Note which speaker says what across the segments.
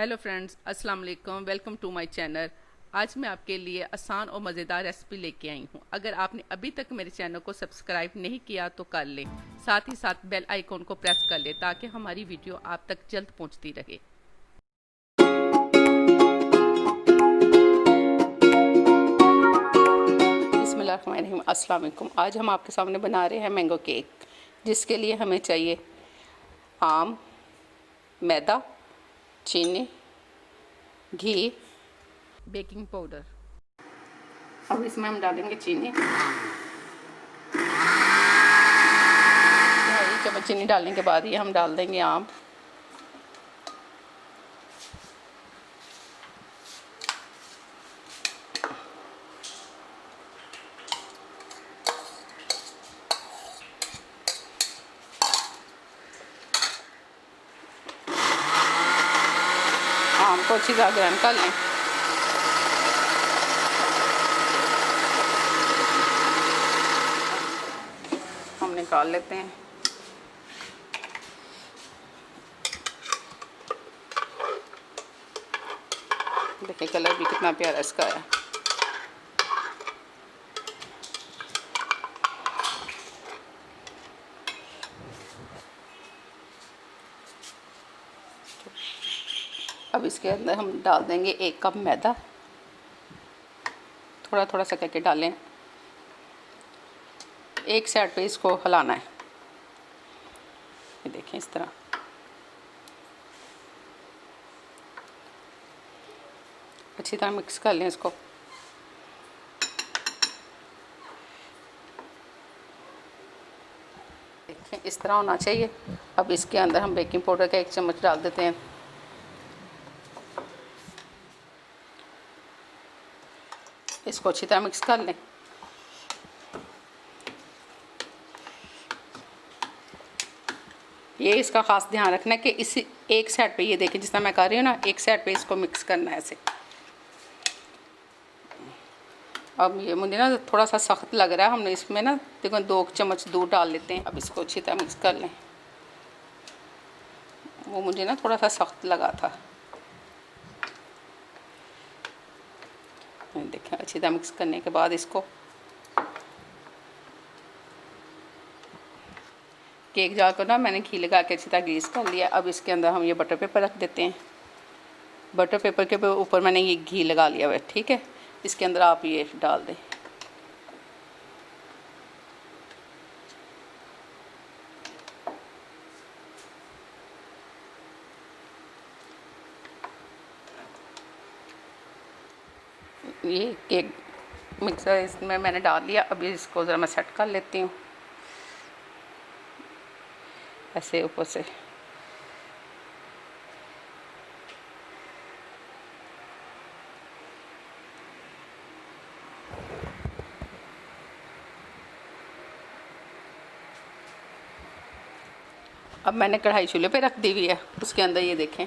Speaker 1: Hello friends, अस्सलाम वालेकुम। Welcome to my channel. आज मैं आपके लिए आसान और मज़ेदार रेसिपी लेके आई हूँ। अगर आपने अभी तक मेरे चैनल को सब्सक्राइब नहीं किया तो कर लें, साथ ही साथ बेल आइकॉन को प्रेस कर लें ताकि हमारी वीडियो आप तक जल्द पहुँचती रहे। बिस्मिल्लाहिर्रहमानिर्रहीम। अस्सलाम वालेकुम। आज हम आपके सामने बना रहे हैं मैंगो केक, जिसके लिए हमें चाहिए आम, मैदा, चीनी, घी, बेकिंग पाउडर। अब इसमें हम डालेंगे चीनी। 2 चम्मच चीनी डालने के बाद ये हम डाल देंगे आम। आम को अच्छी तरह ग्राइंड कर लें। हम निकाल लेते हैं। देखिए कलर भी कितना प्यारा इसका है। अब इसके अंदर हम डाल देंगे 1 कप मैदा। थोड़ा थोड़ा सा करके डालें। एक साइड पे इसको हिलाना है। ये देखें इस तरह। अच्छी तरह मिक्स कर लें इसको। देखें इस तरह होना चाहिए। अब इसके अंदर हम बेकिंग पाउडर का 1 चम्मच डाल देते हैं। इसको अच्छी तरह मिक्स कर लें। ये इसका ख़ास ध्यान रखना है कि इसी एक साइड पे, ये देखें जिस तरह मैं कर रही हूँ ना, एक साइड पे इसको मिक्स करना है ऐसे। अब ये मुझे ना थोड़ा सा सख्त लग रहा है। हमने इसमें ना देखो 2 चम्मच दूध डाल लेते हैं। अब इसको अच्छी तरह मिक्स कर लें। वो मुझे ना थोड़ा सा सख्त लगा था। देखें अच्छी तरह मिक्स करने के बाद इसको केक जार को ना मैंने घी लगा के अच्छी तरह ग्रीस कर लिया। अब इसके अंदर हम ये बटर पेपर रख देते हैं। बटर पेपर के ऊपर मैंने ये घी लगा लिया हुआ है। ठीक है, इसके अंदर आप ये डाल दें। ये केक मिक्सर इसमें मैंने डाल लिया। अब इसको ज़रा मैं सेट कर लेती हूँ ऐसे ऊपर से। अब मैंने कढ़ाई चूल्हे पे रख दी हुई है। उसके अंदर ये देखें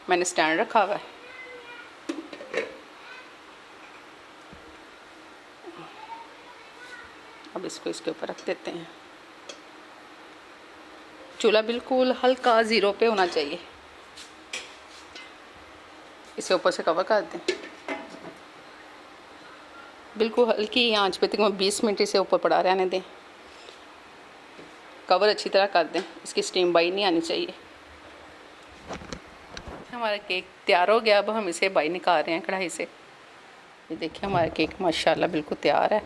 Speaker 1: मैंने स्टैंड रखा हुआ है। अब इसको इसके ऊपर रख देते हैं। चूल्हा बिल्कुल हल्का 0 पे होना चाहिए। इसे ऊपर से कवर कर दें। बिल्कुल हल्की आंच पे तकरीबन 20 मिनट इसे ऊपर पड़ा रहने दें। कवर अच्छी तरह कर दें, इसकी स्टीम बाहर नहीं आनी चाहिए। हमारा केक तैयार हो गया। अब हम इसे बाहर निकाल रहे हैं कढ़ाई से। ये देखिए हमारा केक माशाल्लाह बिल्कुल तैयार है।